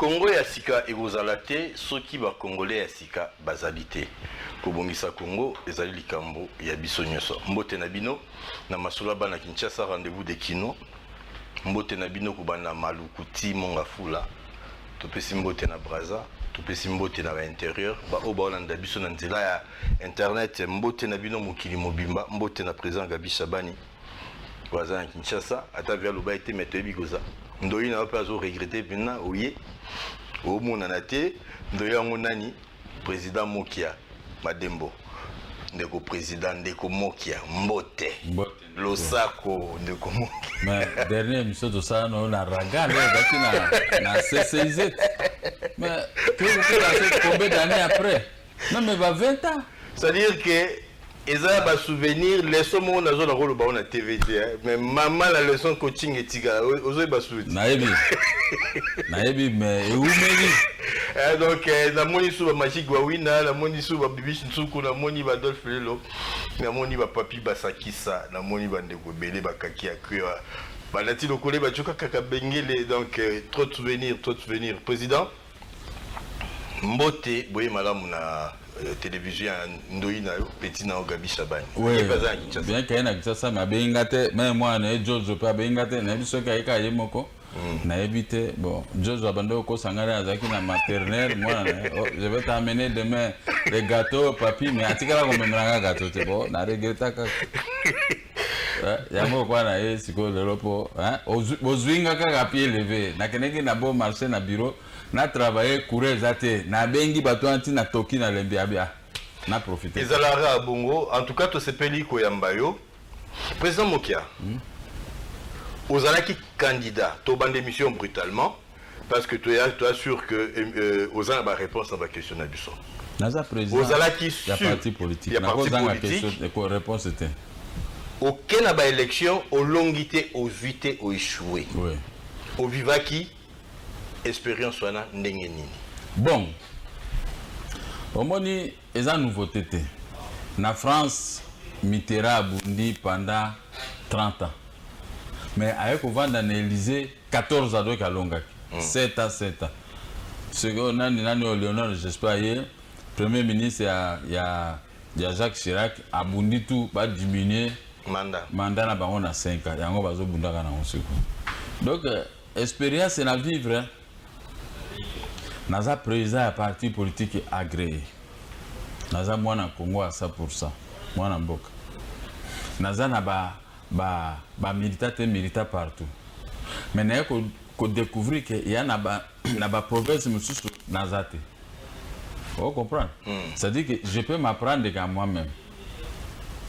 Congo ya sika ekozala te soki ba Congolais ya sika bazali te. Kobongisa Congo ezali likambo ya biso nyonso. Mbote na bino na masolo bana Kinshasa rendez-vous de kino. Mbote na bino kubana Malukuti Mongafula. Topesi mbote na Braza, topesi mbote na intérieur, ba obalanda biso na nzela ya internet, mbote na bino mokili mobimba, mbote na président Gabi Shabani. Waza na Kinshasa, ata via loba ete meto bigoza. Ndoyi na pas zo regretter bina oye. O mona na te, ndoyi yango nani président Mokia Madembo. Ndeko président ndeko Mokia Mbote. Losako ndeko Mokia. Mais dernier émission de ça non la raga na CCZ. Mais tu as combien d'années après? Non mais va 20 ans. C'est-à-dire que Eza ba souvenir leçon mon nazo la rôle ba on a TVT mais maman la leçon coaching etika ozo ba souvenir. Naebi mais où meni. Donc na moni sou ba magique wa wina, na moni sou ba bibi nsuku, na moni ba Dolph Lelo, na moni ba papi ba Sakisa, na moni ba ndeko belé ba kaki akwa. Ba nati lokole ba joka kaka bengele donc trop de souvenirs président. Mbote boye malamu na télévision ndoyi na petit na Gabi Shabani. Oui. Bien qu'il y ait ça mais bengate même moi na Jojo pa bengate na biso ka ika yemoko. Na évité bon Jojo abando ko sangara azaki na maternelle moi je vais t'amener demain les gâteaux papi mais atika ko memranga gâteau te bon na regretta ka. Yango kwa na ye siko lelo po hein ozwinga ka pied levé na keneki na bon marché na bureau na travailler courir zate na bengi bato anti na toki na lembi abia na profiter ezalara bongo en tout cas to sepeli ko yambayo président Mokia ozalaki candidat to bande émission brutalement parce que tu es sûr que ozana ba réponse à ba question na biso naza président ozalaki ya parti politique na kozanga question ko réponse était aucun ba élection au longité aux 8 au échoué oui au vivaki expérience wana ndenge nini bon omoni eza nouveauté te na France Mitterrand abundi pendant 30 ans mais avec ovanda na Élysée 14 ans donc alongaki 7 ans ce que nani Léonard Jospin premier ministre ya Jacques Chirac abundi tout ba diminuer mandat na bango na 5 ans yango bazo bundaka na onsiko donc expérience na vivre naza président ya parti politique agréé naza mwana Congo à 100% mwana mboka naza na ba militant partout mais na ko découvrir que il y a na ba province mususu naza te vous comprenez ça dit que je peux m'apprendre qu'à moi-même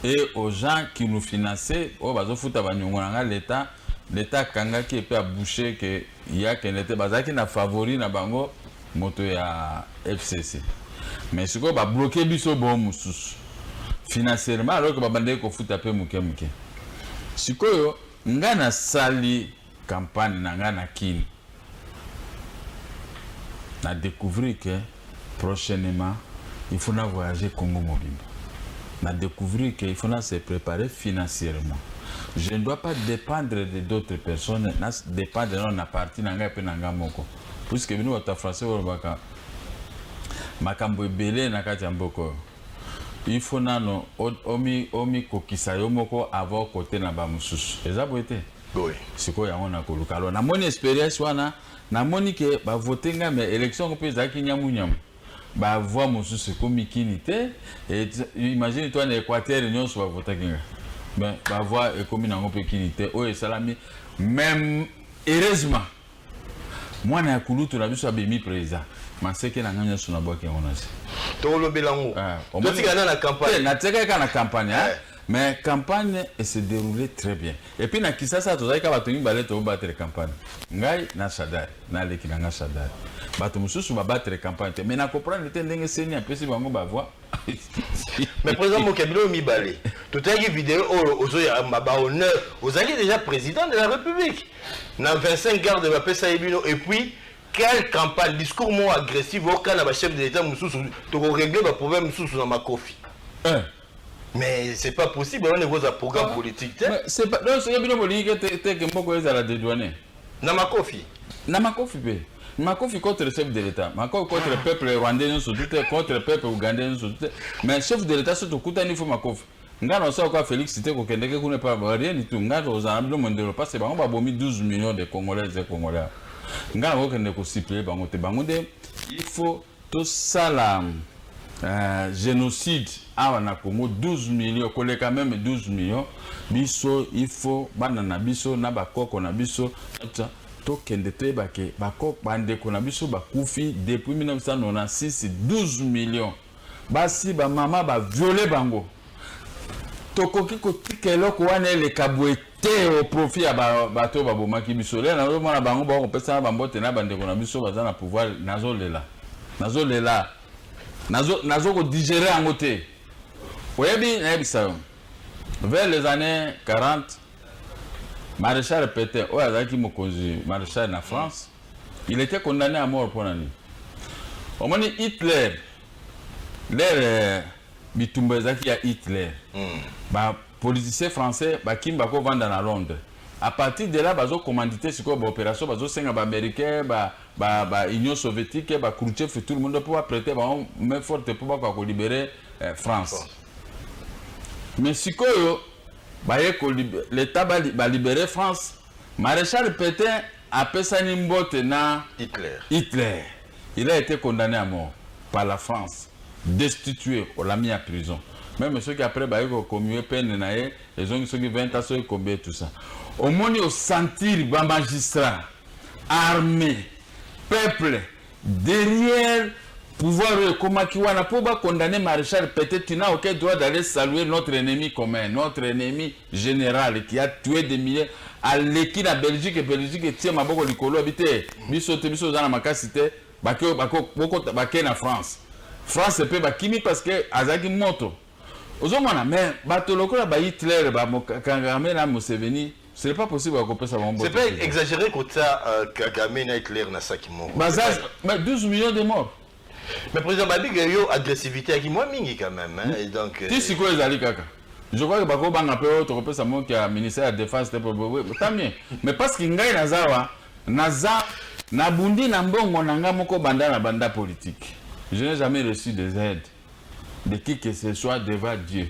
et aux gens qui nous finançaient au bazo futa ba nyongona l'état kangaki peut boucher que il y a qu'elle était bazaki na favori na bango moto ya FCC mais ce que ba bloquer biso bon mususu financièrement alors que ba bande ko futa pe muke sikoyo ngana sali campagne na ngana kini na découvrir que prochainement il faut voyager Congo mobimba na découvrir que il faut se préparer financièrement. Je ne dois pas dépendre de d'autres personnes, na dépendre de la partie nanga pe nanga moko. Puisque nous au français au baka makambo ebele na kati mboko. Il faut nano omi kokisa yo moko avant côté na ba mususu. Ezabo été. Oui. Siko ya ona koluka. Alors na mon expérience wana na moni ke ba voter nga mais élection ko pe zaki nyamu. Ba voix mususu komi kinité et imagine toi en Équateur union soit voter kinga. Ben ba voix et comme nango pe kinité o salami même heureusement moi na kulutu na biso abemi président maseke na nganya suna boke onasi to lo belango to tika na campagne na teka na campagne mais campagne se déroulait très bien et puis na Kisasa to zaika bato ngi balé to battre campagne ngai na Sadar na leki na Sadar bato mususu ba battre campagne mais na comprendre te ndenge seni apesi bango ba voix mais président Mokabilo mi balé to teki vidéo ozo ya maba honneur ozaki déjà président de la République na 25 garde ba pesa ebino et puis quelle campagne discours moins agressif au Canada chef de l'état mususu to régler ba problème mususu na makofi mais c'est pas possible on est un programme politique c'est pas non c'est bien politique que mboko ezala dédouané na makofi pe makofi contre le chef de l'État, makofi contre le peuple rwandais, contre le peuple ougandais, mais chef de l'État surtout kutani faut makofi. Ngana ça quoi Félix c'était ko kendeke ko ne pas rien du tout. Ngana ozana bilo mondelo parce que bango ba bomi 12 millions de Congolais et Congolais. Ngana ko kende ko siple bango te bango de il faut tout ça là génocide awa na Congo 12 millions koleka même 12 millions biso il faut banana biso na bakoko na biso to kende te bake bakoko bande ko na biso bakufi depuis 1996 12 millions basi ba mama ba violer bango tokoki kotikelo ko wana le kabwete au profit ya bato babomaki biso le na mona bango ba ko pesa ba mbote na bande ko na biso baza na pouvoir nazolela nazo ko digérer en côté. Oyebi ça. Vers les années 40, Maréchal Pétain, Oyazaki Mokonzi, maréchal en France, il était condamné à mort pour l'année. Au moment Hitler, l'air Bitumbezaki à Hitler, bah politicien français, bah Kim Bako vend dans Londres. À partir de là, bazo commandité sur quoi opération, bazo senga ba américain, ba Union soviétique, ba Khrouchtchev fait tout le monde pour prêter, ba mais forte pour pas libérer France. Mais si quoi ba l'État ba libérer France, Maréchal Pétain a passé une botte na Hitler. Il a été condamné à mort par la France, destitué, on l'a mis à prison. Même ceux qui après ba yo commué peine naé, ils ont ceux qui 20 ans ceux combien tout ça. Au monde au sentir ba magistrat, armée, peuple derrière pouvoir comment qui wana pour ba condamner Maréchal Pétain, tu n'as aucun droit d'aller saluer notre ennemi commun, notre ennemi général qui a tué des milliers à l'équipe la Belgique et Belgique tient maboko likolo habité biso za na makasité bako na France. France peut ba kimi parce que azaki moto. Ozomona mais bato lokola ba Hitler ba Kagame na Museveni, ce n'est pas possible à couper ça. C'est pas exagéré que ça Kagame na Hitler na saki moko. Mais 12 millions de morts. Mais président Babi Gayo agressivité qui moins mingi quand même hein, et donc tu sais quoi les ali kaka. Je crois que bako banga pe to couper ça mon qui a ministère de la défense c'était tant mieux. Mais parce que ngai nazawa naza na bundi na mbongo nanga moko banda politique. Je n'ai jamais reçu des aides de qui que ce soit devant Dieu.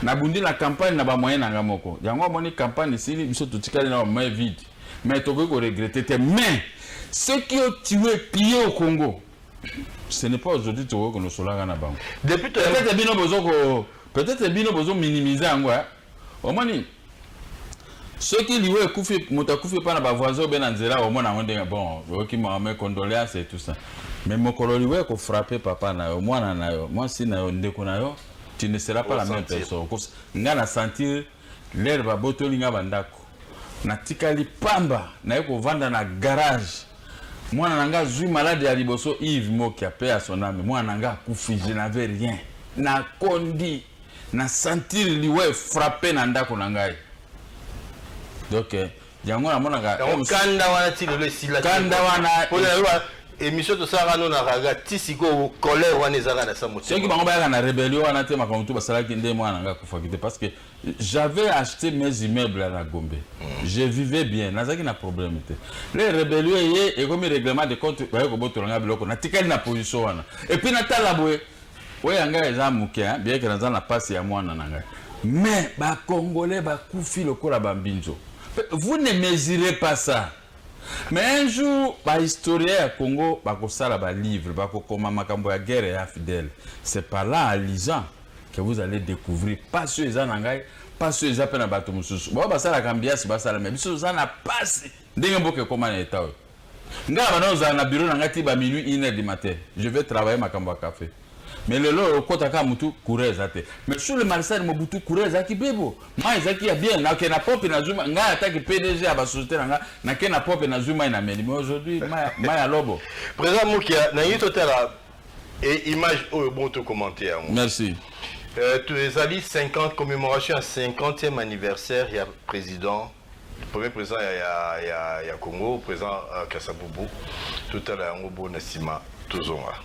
Na bundi la campagne na ba moyen nanga moko. Yango moni campagne ici biso tutikali na main vide. Mais to ko regretter mais ceux qui ont tué pillé au Congo. Ce n'est pas aujourd'hui que nous sommes là. Depuis peut-être bino besoin minimiser angwa. Au moins ceux qui lié koufi mutakufi pas na ba voisin ben nzela au moins na ndenga bon qui m'a condoléances et tout ça. Mais mon coloriwe ko frapper papa na yo mwana na yo moi si na yo ndeko na yo tu ne seras pas la même personne. Nga na sentir l'air ba botoli nga bandako. Na tikali pamba na yo ko vanda na garage. Moi, nanga zui malade ya liboso Yves Moki a paix à son âme. Moi, nanga koufi, je n'avais rien. Na kondi, na sentir liwe frappé na ndako nangai. Donc, yango na monanga. Kanda wana ti le sila. Kanda wana. Émission de ça rano na raga tisiko colère wana ezaka na samoto. Ceux qui bango ba na rébellion wana te makontu basala kinde moi nanga kufakite parce que j'avais acheté mes immeubles à la Gombe. Je vivais bien, nazaki na problème te. Les rébellions et comme règlement de compte ba ko botolanga biloko na tikali na position wana. Et puis na tala boye. Ouais anga eza muke hein, bien que naza na passe ya mwana nanga. Mais ba congolais ba kufi lokola ba mbinzo. Vous ne mesurez pas ça. Mais un jour, les historiens à Congo vont livre, comment makambo ya guerre et fidèle. C'est par là, en lisant, que vous allez découvrir pas ceux qui sont pas ceux qui sont en bateau. Bon, ça la cambia, c'est ça la même. Ceux qui sont passé. Dès que comment l'état. Nga bana na bureau ngati ba minuit 1h du matin. Je vais travailler makambo café. Mais le lot kotaka mutu courez ate. Mais sur le Marcel Mobutu courez aki bebo. Moi ezaki ya bien na ke na pop na zuma nga ataki PDG à ba société na ke na pop na zuma ina meli. Mais aujourd'hui maya lobo. Président Mokia na yito tela et image au bon to commenter. Merci. Tu es allé 50 commémoration à 50e anniversaire il y a président le premier président il y a Congo président Kassaboubou tout à l'heure ngobo nasima tozonga.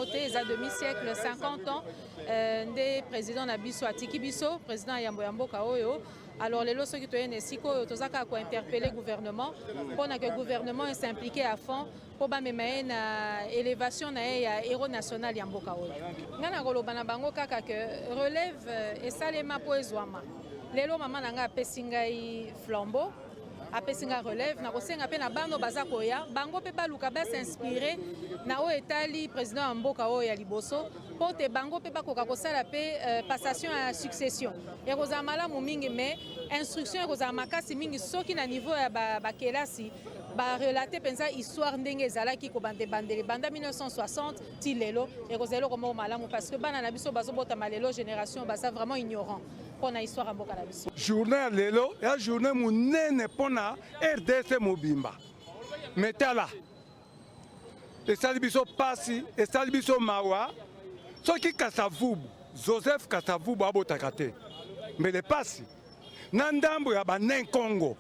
Il y a demi-siècle, 50 ans, des présidents Nabiso Atikibiso, président Yambo Yambo Kaoyo. Alors, les lois qui ont interpellé le gouvernement pour que le gouvernement s'implique à fond pour une élévation de héros national Yambo Kaoyo. Nous avons que relève et ça les mapo ezwama. Les lois maman nanga pesingai flambeau. Apesinga relève na kosenga pe na bando baza koya bango pe baluka ba s'inspirer na o etali président mboka o ya liboso pote bango pe bakoka kosala pe passation à succession ya kozamala mu mingi mais instruction ya kozama makasi mingi soki na niveau ya ba kelasi ba relater penza histoire ndenge ezalaki ko bande bandele banda 1960 ti lelo ya kozelo komo malamu parce que bana na biso bazobota malelo génération baza vraiment ignorant. Journée lelo ya journée munene pona RDC mobimba metala esali biso pasi esali biso mawa soki Kasavubu Joseph Kasavubu abotaka te mbele pasi na ndambo ya banen Congo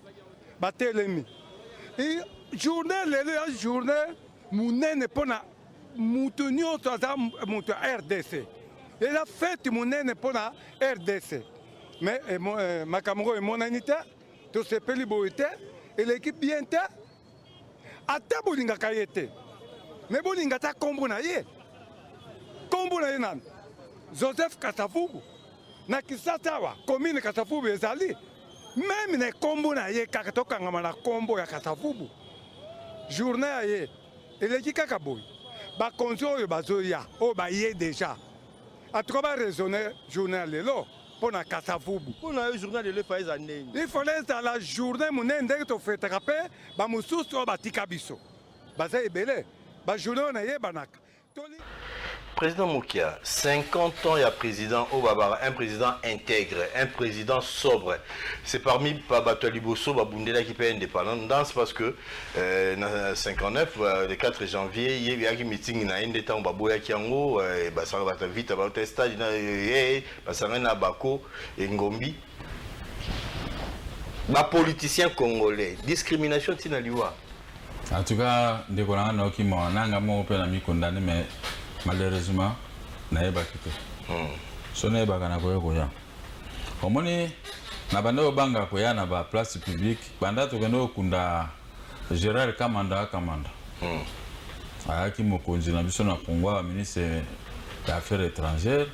batelemi journée lelo ya journée munene pona mutu nyonso aza mutu ya RDC eza fete munene pona RDC. Mais Makamoro est mon anité, tout ce pays boité, et l'équipe bien té. À ta bolinga kayete. Mais bolinga ta kombo na ye. Kombo na ye nan. Joseph Kasavubu. Na kisatawa, commune Kasavubu ezali. Même ne kombo na ye kakatoka ngama na kombo ya Kasavubu. Journée ye. Et l'équipe kakaboy. Ba konzo yo bazoya. O ba ye déjà. A trop ba raisonner journée lelo. Pour la Kasavubu. Pour la journée de l'EFAIS année. Il fallait que la journée mon ndenge to fait rapper ba mususu ba tikabiso. Ba za ebele. Ba journée na ye banaka. Président Moukia, 50 ans il y a président Obabara, un président intègre, un président sobre. C'est parmi Babato Liboso, Babundela qui paie indépendance parce que en 59, le 4 janvier, il y a eu un meeting dans un état où Baboya Kiango, ça va vite, va au stade, ça va à Bako et Ngombi. Ba politicien congolais, discrimination tinaliwa. En tout cas, des Corans qui m'ont condamné, mais malheureusement, naye bakite. Sone bakana koya koya. Omoni na banda banga koya na ba place publique, banda to kendo kunda Gérard Kamanda. Ayaki mokonzi na biso na Congo, ministre des Affaires étrangères.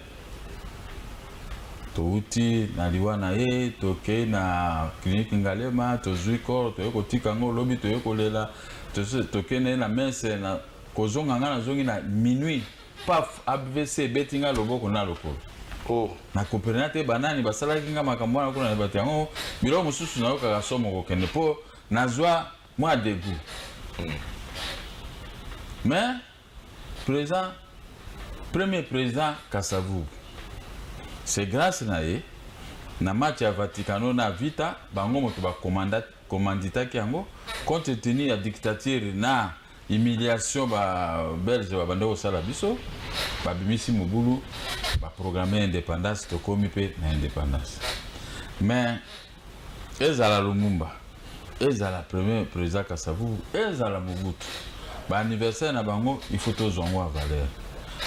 Touti na liwa na ye, toke na clinique Ngalema, tozui corps, toyeko tikango lobi toyeko lela, toke na messe na kozonga na zongi na minuit. Paf AVC betinga loboko na lokolo. Oh na kopernate banani basala kinga makambo na kuna bati yango bilo mususu na yoka somo ko kende po nazwa moi debout. Mais premier président Kasavubu, c'est grâce na ye na match ya Vaticano na vita bango moto ba commandita ki yango compte tenu ya dictature na humiliation ba belge ba bando sala biso ba bimisi mobulu ba programmer indépendance to komi pe na indépendance. Mais ezala Lumumba, ezala premier président Kasavubu, ezala Mobutu ba anniversaire na bango il faut to zongo à valeur.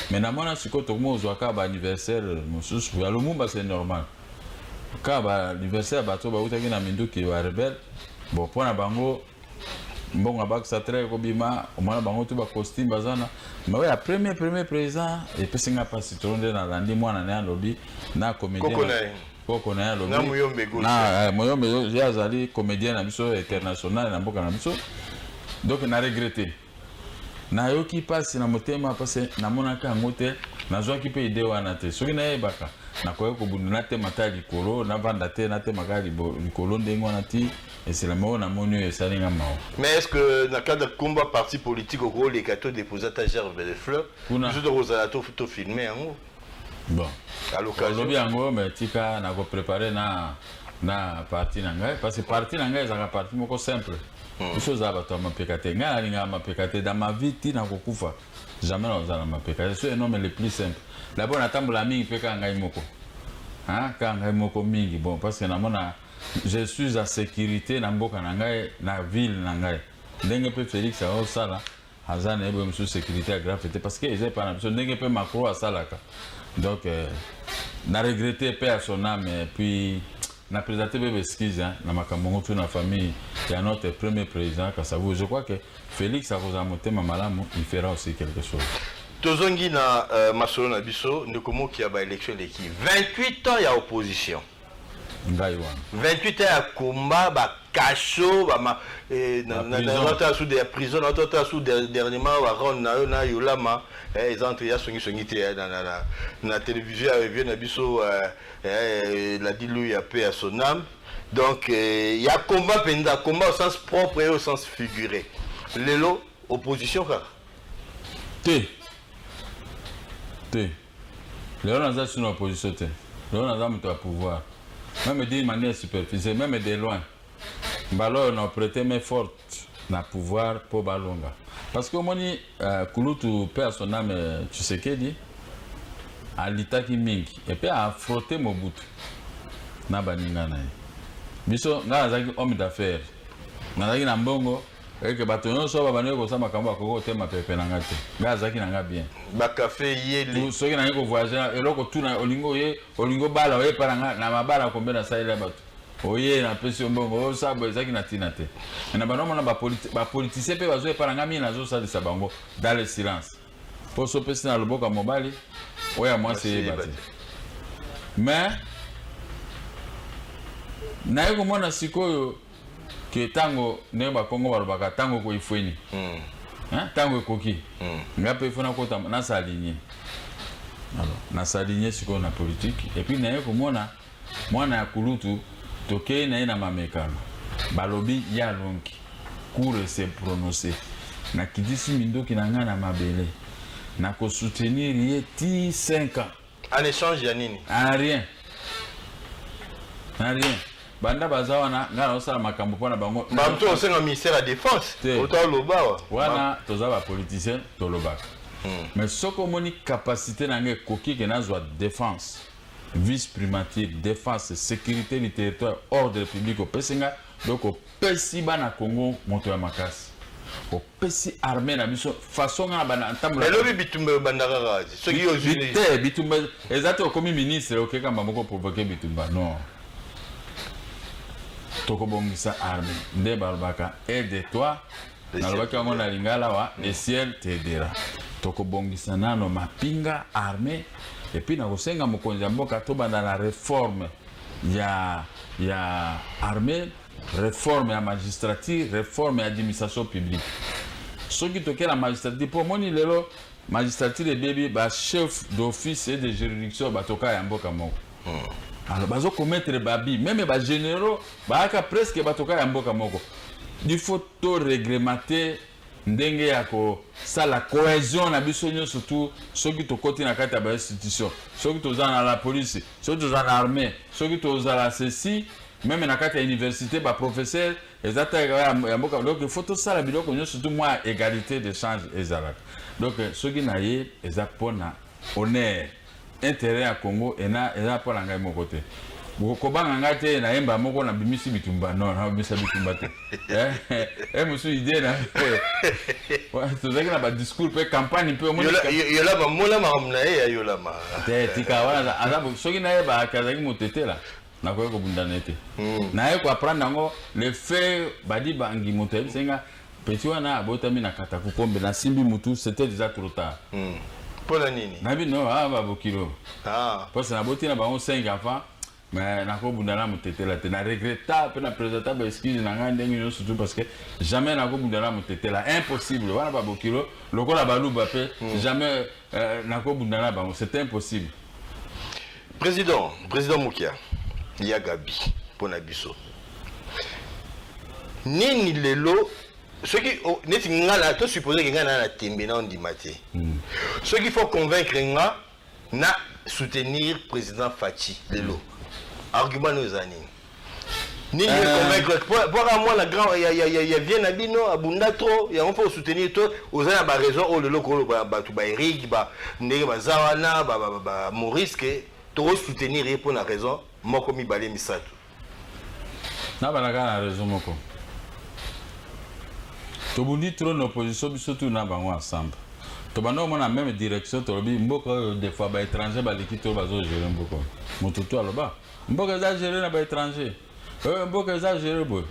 Mais na mona siko to mo zwaka ba anniversaire mususu ya Lumumba c'est normal. Ka ba anniversaire ba to ba utaki na minduki wa rebelle bon pona bango bon abak sa très kobima omana bango to ba costume bazana mais ouais premier président et pesinga pas citronde na landi mwana na lobby na comédien koko na lobby na Moyombe Gauche na Moyombe j'ai azali comédien na biso international na mboka na biso donc na regretter na yoki passe na motema parce na monaka ngote na zwaki pe idée wana te soki na yebaka na koyo ko bunduna te matali kolo na vanda te na te makali likolo ndengo na ti et c'est la mort na monu et ça n'inga mao. Mais est-ce que dans le cadre de combat parti politique au gros les cadeaux déposés à gerbe des fleurs juste de Rosalato photo filmé en haut bon à l'occasion lobi yango mais tika na ko préparer na parti nanga parce que parti nanga ezaka parti moko simple biso za bato mapekate nga linga mapekate dans ma vie ti na kokufa jamais na za mapekate c'est un homme le plus simple d'abord na tambola mingi peka ngai moko hein ka ngai moko mingi bon parce que na mona je suis à sécurité na mboka na ngai na ville na ngai ndenge pe Félix a osala Hazan et une sécurité grave parce que ils pas na ndenge pe Macron à salaka. Donc n'a regretté père son âme et puis n'a présenté bébé excuse hein na makambo toute la famille il y a notre premier président Kasavu. Je crois que Félix a monté mamalamu il fera aussi quelque chose. Tozongi na masolo na biso ndekomo ki ya ba élection leki 28 ans ya opposition. 28 ans à combat, bah cachot, bah na sous des prisons, na sous dernièrement na yolama, ils entrent ya songi na télévision avec na biso la dilou ya paix à son âme. Donc il y a combat au sens propre et au sens figuré. Lelo opposition quoi. Léon a sur l'opposition. Léon a mis au pouvoir. Même d'une manière superficielle, même de loin. Balo n'a prêté main forte dans le pouvoir pour Balonga. Parce que moni Kulutu perd son âme, tu sais qu'elle dit, à l'Itaki Mingi, et puis à frotter Mobutu. Na baninga na. Biso nga zaki homme d'affaires. Na zaki na mbongo. Et que bâtonnier soit babane ko sa makambo akoko te ma pepe na ngate. Nga zaki na nga bien. Ba café yeli. Soki na ko voyager eloko tuna olingo bala oye paranga na mabala kombe na saile bato. Oye na pesi mbongo sa bo zaki na tina te. Na banoma na ba politicien pe bazo paranga mi na zo sa de sabango dans le silence. Pour so pesi na loboka mobali oya moi c'est bati. Mais na yeko mona sikoyo que tango nemba Congo balobaka tango ko ifweni hein tango ekoki ngape ifona kota na saligné alors na saligné siko na politique et puis naye komona mwana ya Kulutu toke na ina mamekano balobi ya lonki cour se prononcer na kidisi mindoki na ngana mabele na ko soutenir ye ti 5 ans en échange ya nini rien banda bazawana ngana osala makambo pona bango bamto osenga ministère de la défense autant lobawa wana toza ba politicien tolobaka mais soko moni capacité nanga koki ke nazwa défense vice primature défense sécurité du territoire ordre public au pesinga donc au pesi bana Congo moto ya makasi au pesi armée na biso façon na bana ntamula elobi bitumba bandaka kazi soki yo jute bitumba exactement comme ministre okeka mbamoko provoquer bitumba non tokobongisa armée nde balobaka aide-toi nalobaki yango na lingala wa le ciel t'aidera tokobongisa nano mapinga armée et puis nakosenga mokonzi ya mboka tobanda na réforme ya armée réforme ya magistrature réforme ya administration publique soki tokela magistrature po moni lelo magistrature ebebi ba chef d'office et de juridiction batoka ya mboka moko alors bazo commettre babi même ba généraux baaka presque batoka ya mboka moko il faut to réglementer ndenge ya ko sala cohésion na biso nyonso surtout soki tokoti na kati ya ba institution soki tozana la police soki tozana l'armée soki tozala ceci même na kati ya université ba professeur ezata ya mboka donc il faut to sala biloko nyonso surtout moi égalité de change ezalaka donc soki na ye ezapona honneur intérêt à Congo et na pour l'angai mon côté. Beaucoup banga te na yemba moko na bimisi bitumba non na bimisa bitumba te. Monsieur idée na. Ouais, tu sais que na ba discours pe campagne pe mo. Yola ba mola ma na e yola ma. Te tika wana azabu soki na yeba kazaki motete la. Na ko ko bundana te. Na ye ko apprendre ngo le fait badi bangi motel senga petit wana abotami na kata ku pombe na simbi mutu c'était déjà trop tard. Pour la nini nabi no aba bokilo parce na boti na bango 5 enfants mais na ko bundana mutetela te na regretta pe na présentable excuse na ngande ngi surtout parce que jamais na ko bundana mutetela impossible wana ba bokilo lokola baluba pe jamais na ko bundana bango c'est impossible. Président Mukia Yagabi pona biso nini lelo ce qui n'est ngala to supposer que ngana na tembe na ondimate ce qu'il faut convaincre nga na soutenir président Fachi lelo argument nos années ni convaincre pour moi la grand ya bien abino abunda trop ya on faut soutenir toi aux a ba raison au lelo ko ba tu ba Eric ba ndenge ba zawana ba Maurice que to soutenir pour la raison moko mi balé misato na ba la raison moko tobundi trop na opposition biso tout na bango ensemble tobanda omona na même direction tolobi mboka oyo des fois baétranger baleki to bazogere mboka moto to aloba mboka eza géré na baétranger mboka eza géré boye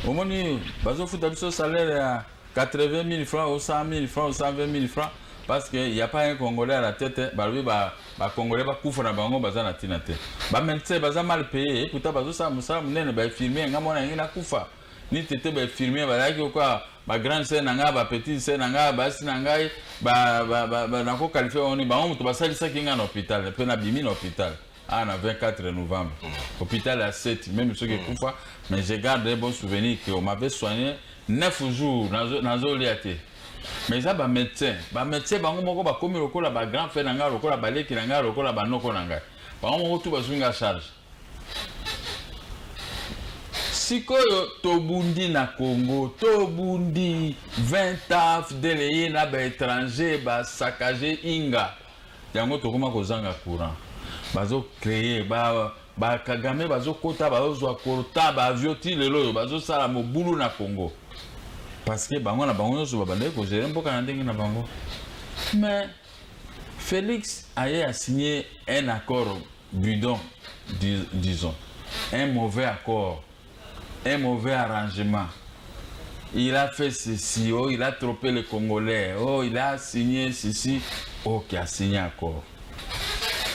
omoni bazofuta biso salaire ya 80 000 francs ou 100 000 francs ou 120 000 francs parce qu'il n'y a pas un Congolais à la tête, les Congolais va couvrir na bango baza na tina te. Ba médecin baza mal payé, pourtant bazo sa musala munene ba infirmier ngamona ngina kufa. Ni tete ba infirmier ba yaki quoi ba grande sœur nanga ba petite sœur nanga ba si nanga ba nako qualifié oni ba on to basali sa kinga na hôpital, pe na bimi na hôpital. Ah na 24 novembre. Hôpital à 7, même ceux qui kufa, mais je garde un bon souvenir que on m'avait soigné 9 jours nazo liate. Mais ça ba médecin bango moko ba komi lokola ba grand frère nanga lokola ba leki nanga lokola ba noko nanga bango moko tu bazunga charge sikoyo tobundi na Congo tobundi 20 ans fidèle na ba étranger ba saccager inga yango tokoma kozanga courant bazo créer ba Kagame bazo kota bazo kota ba avion ti lelo bazo sala mobulu na Congo. Parce que bango na bango so babande ko gérer mboka na ndenge na bango. Mais Félix a signé un accord bidon, disons, un mauvais accord, un mauvais arrangement. Il a fait ceci, oh, il a trompé les Congolais, oh, il a signé ceci, oh, qui a signé accord.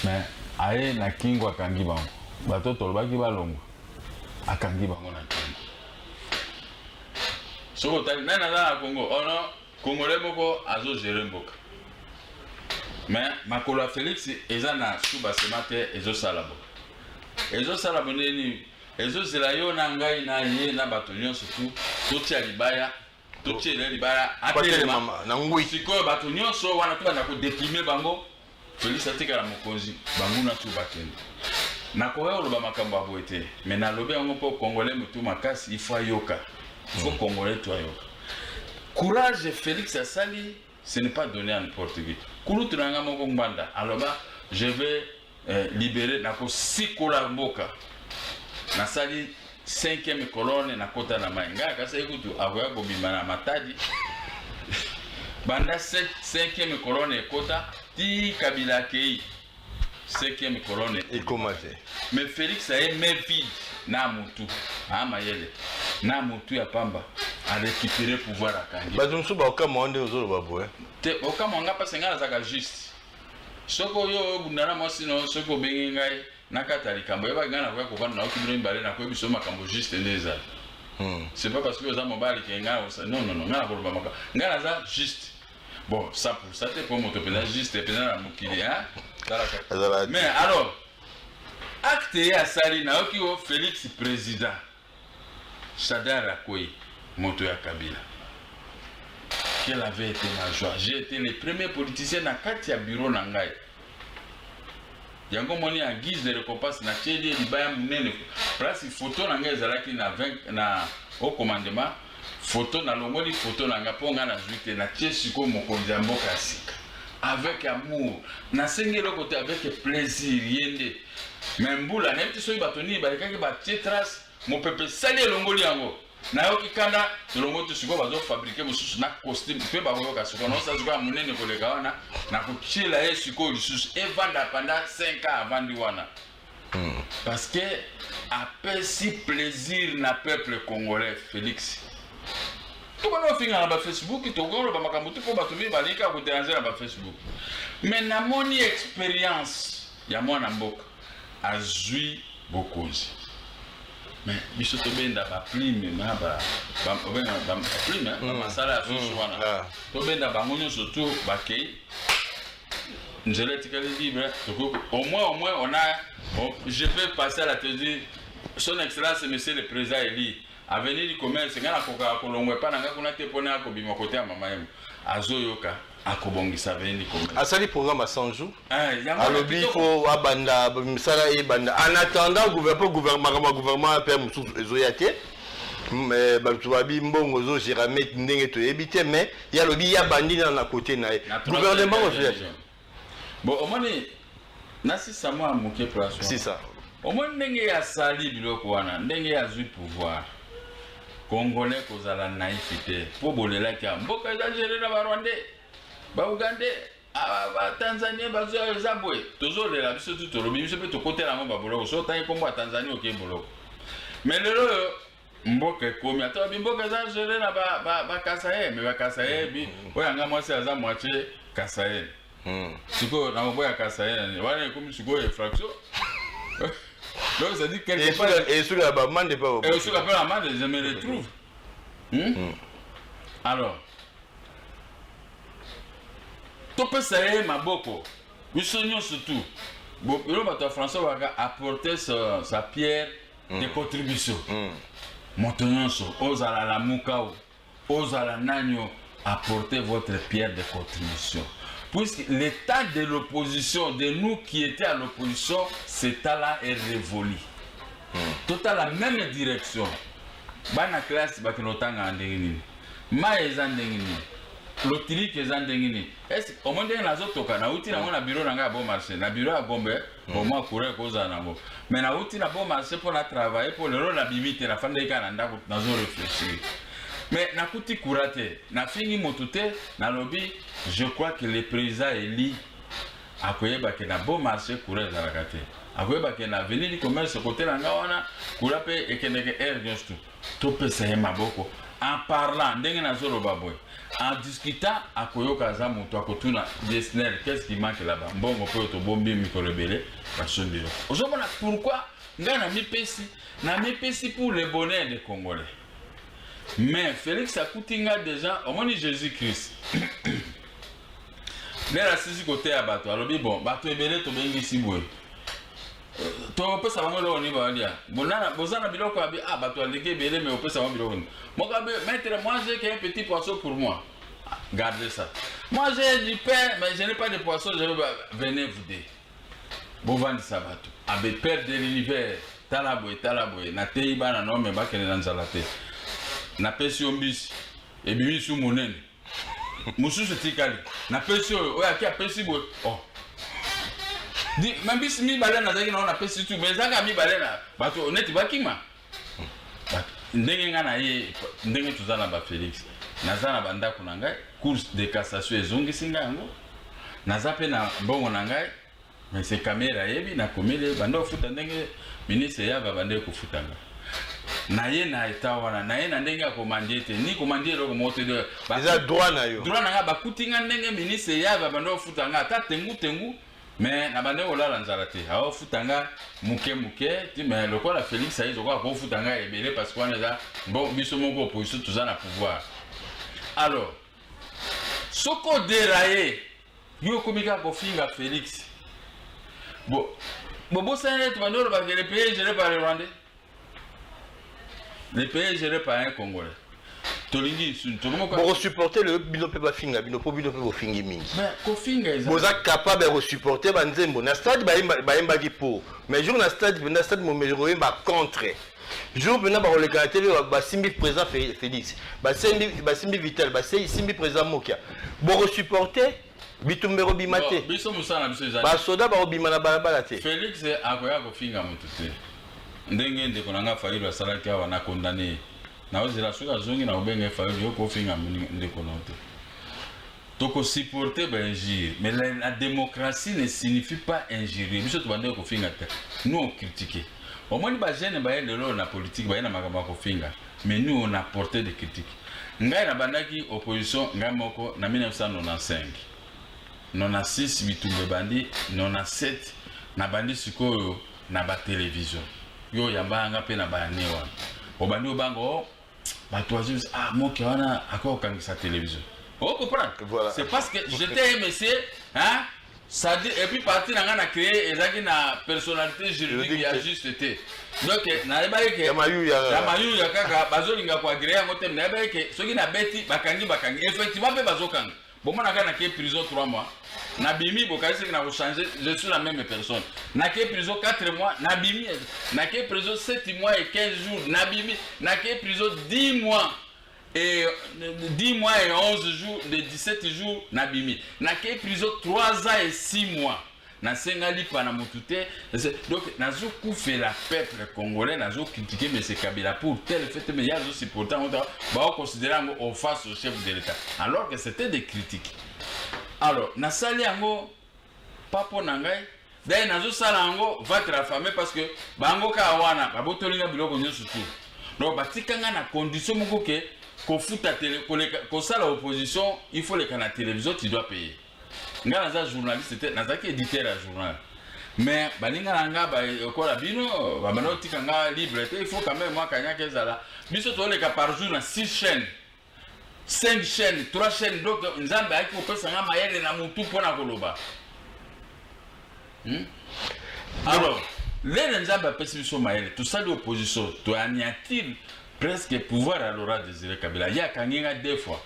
Mais aye na kingo akangi bango. Bato tolobaki balongo. Akangi bango na kingo. Soko tali nana na Congo, oh non, Congolais moko azo gérer mboka. Mais makolo Félix eza na suba semate ezo salabo. Ezo salabo neni, ezo zelayo na ngai na ye na bato nyonso tu, totia libaya, totia libaya atelema na ngui. Sikoyo bato nyonso wana tu na ko déprimer bango. Félix atika la mokonzi, bango na tu bakende. Na koyo loba makambo aboete, mais na lobe yango po Congolais mutu makasi il faut yoka. Il faut Congolais toi yoka. Courage Félix Asali, ce n'est pas donné à n'importe qui. Kulu tunanga moko mbanda. Alors bah, je vais libérer nako sikola mboka. Nasali 5e colonne na kota na mainga kasa ekutu avoya kobima na matadi. Banda 5e colonne kota ti Kabila kei. 5e colonne et comment c'est. Mais Félix a aimé vide na mutu. Ah mayele. Na mutu ya pamba a récupéré pouvoir à Kangi. Bazumsu ba okamwa nde ozolo babo te okamwa nga pase nga zaka juste. Soko yo bundana mosino soko bengi ngai nakata likambo yeba ngana kwa kovana na okibiro mbale na kwebiso makambo juste ndeza. C'est pas parce que oza mobali ke nga non ngana ko ba maka. Ngana za juste. Bon, ça pour ça te pour moto pena juste pena na mukili hein. Mais alors acte ya sali na oki o Félix président. Sadar Akoyi, moto ya Kabila. Quelle avait été ma joie. J'ai été le premier politicien dans 4 bureaux nangai. Yango moni en guise de récompense na tchedi libaya munene. Place photo nangai zalaki na 20 na au commandement. Photo na longoli photo nanga ponga na juite na tchesiko mokonzi ya mboka sika. Avec amour. Na sengelo côté avec plaisir yende. Membula na petit soyi batoni balikaki ba tchetras. Mon peuple sali longoli yango na yoki kanda longo to siko bazo fabriquer mususu na costume pe ba yoka siko no sa siko munene koleka wana na kuchila ye siko lisusu e vanda pendant 5 ans avant di wana parce que après si plaisir na peuple congolais Félix tout ba no finga na Facebook to golo ba makambo to ba tumi ba lika ko déranger na ba Facebook mais na moni expérience ya mwana mboka azui bokonzi. Mais biso to benda ba prime na ba prime ba masala susu wana to benda ba ngonyo surtout ba kei nzela tikali libre au moins on a je vais passer à la télé son excellence monsieur le président Eli avenir du commerce ngana koka kolongwe pa nanga kuna te pona ko bima côté ya mama yemo azoyoka akobongisa avenir du commerce asali programme à 100 jours alobi faut abanda misala e banda en attendant gouvernement pe mususu ezoyate mais bato babi mbongo zo géramet ndenge to ebité mais ya lobi ya bandi na côté na gouvernement ozoyate bon omoni nasi samwa moke place c'est ça omoni ndenge ya sali biloko wana ndenge ya zui pouvoir Congolais kozala naïfité. Pour bolela ki mboka za gérer na Rwandais. Ba Ougandais, ba Tanzanie bazo zabwe. Tozo de la biso tout tolobi biso pe to côté la mba boloko. So tan kombo Tanzanie OK boloko. Mais lelo mboka komi ata mboka za gérer na ba Kasaye, mais ba Kasaye bi oyanga mwasi aza moitié Kasaye. Siko na mboya Kasaye, wana komi siko fraction. Donc ça dit quelque part et sur la bande pas et sur la bande je me retrouve. Alors tout peut ça maboko. Bisonyo surtout. Bon, le bateau français va apporter sa pierre de contribution. Montagnonso, osala la mukao, osala nanyo, apportez votre pierre de contribution. Puisque l'état de l'opposition, de nous qui étions à l'opposition, cet état-là est révolu. Tout à la même direction. Bana classe bakinotanga ndengini. Ma ezandengini. L'otili kezandengini. Est-ce au monde na zotoka na uti na mona bureau nanga bon marché, na bureau à Gombe, pour moi courir koza nango. Mais na uti na bon marché pour la travailler pour le rôle la bimite la femme de Canada na zo réfléchir. Mais na kuti kurate, na fini motute, na lobby, je crois que le président Eli a koyeba que na bon marché courir za rakate. A koyeba que na venir du commerce côté na ngawana, kurape et que neke air juste. To pesa maboko en parlant ndenge na zolo baboy. En discutant à koyoka za moto akotuna desner, qu'est-ce qui manque là-bas? Mbongo po to bombi mikolebele basondiro. Ozomona pourquoi ngana mi pesi pour le bonheur des Congolais. Mais Félix Akoutinga déjà, au moins Jésus-Christ. Mais la sisi côté à bateau, alors bon, bateau ebele to bengi sibwe. To peut ça va le niveau dia. Bozana biloko abi bateau aleke ebele mais on peut ça va biloko. Moi maître, moi j'ai qu'un petit poisson pour moi. Gardez ça. Moi j'ai du pain mais je n'ai pas de poisson, je venez vous dire. Bon vendre ça bateau. Abe père de l'univers, talabwe, na teiba na no me ba kene na nzalate. Na pesi ombisi ebimi su monene mususu tikali na pesi oya ki apesi bo di mambisi mi balena zaki na pesi tu bezanga mi balena bato neti bakima ndenge ngana ye ndenge tuzana ba Félix nazana banda kuna ngai course de cassation ezongisinga yango nazape na bongo na ngai mais c'est caméra yebi na komele banda ofuta ndenge ministre yava bande kufutanga na ye na etawana na ye na ndenge ya komandite ni komandite loko moto de eza droit na yo droit na nga bakutinga ndenge ministre ya bando ofutanga ata tengu mais na bande olala nzala te a ofutanga muke ti mais lokola Félix ayi zokola ko ofutanga ebele parce qu'on est là bon biso moko opposition tous na pouvoir. Alors soko dérailler yo komika ko finga Félix bon ça net bando ba le pays géré par les Rwandais. Le pays géré par un Congolais. Pour supporter le bino pe ba finga bino po bino pe bo fingi mingi. Mais ko finga eza. Boza capable de supporter ba nzembo na stade ba yemba ki pour. Mais jour na stade mo meroé ba contre. Jour bena ba le caractère ba simbi président Félix. Ba simbi Vital, ba simbi président Mokia. Bo supporter bitumbero bimate. Biso musana biso eza. Ba soda ba obima na bala te. Félix akoya ko finga mutute. Ndenge ndeko nanga faili wa salaki awa na condamné na ozela suka zongi na obenge faili yo ko finga ndeko note toko supporter ba injure mais la démocratie ne signifie pas injurer biso to bande ko finga te nous on critiquer au moins ba jeune ba lelo na politique ba na makamba ko finga mais nous on a porté des critiques ngai na bandaki opposition ngai moko na 1995 96 bitumbe bandi 97 na bandi sikoyo na ba télévision yo yambanga pe na banewa obandi obango batoazi moki wana akokangisa télévision comprendre voilà. C'est parce que j'étais un monsieur hein ça dit et puis parti na ngana créer ezaki na personnalité juridique ya juste été donc na ebaki ke yamayu ya kaka bazolinga ko agréer ngote na ebaki ke soki na beti bakangi effectivement pe bazokanga bon moi na ke prison 3 mois na bimi bokasi na ko changer je suis la même personne na ke prison 4 mois na bimi na ke prison 7 mois et 15 jours na bimi na ke prison 10 mois et 10 mois et 11 jours de 17 jours na bimi na ke prison 3 ans et 6 mois na senga lipa na mutute donc nazo fait la peuple congolais nazo critiquer mais c'est Kabila pour tel fait mais yazo supporter on va considérer en face au chef de l'État alors que c'était des critiques alors na sali yango papo nangai dai nazo sala yango va te raffamer parce que bango ka wana babotolinga biloko nyoso tout donc batikanga na condition moko ke ko futa télé ko sala opposition il faut les canaux télévision tu dois payer nga naza journaliste c'était nazaki éditeur à journal mais balinga nanga ba kola bino ba mano tikanga libre il faut quand même moi kanya kezala biso to le ka par jour na 6 chaînes 5 chaînes 3 chaînes donc nzambe aki ko pesa nga mayele na mutu pona koloba alors les nzambe pesa biso mayele tout ça l'opposition to anéantir presque pouvoir à Laurent Désiré Kabila ya kanginga deux fois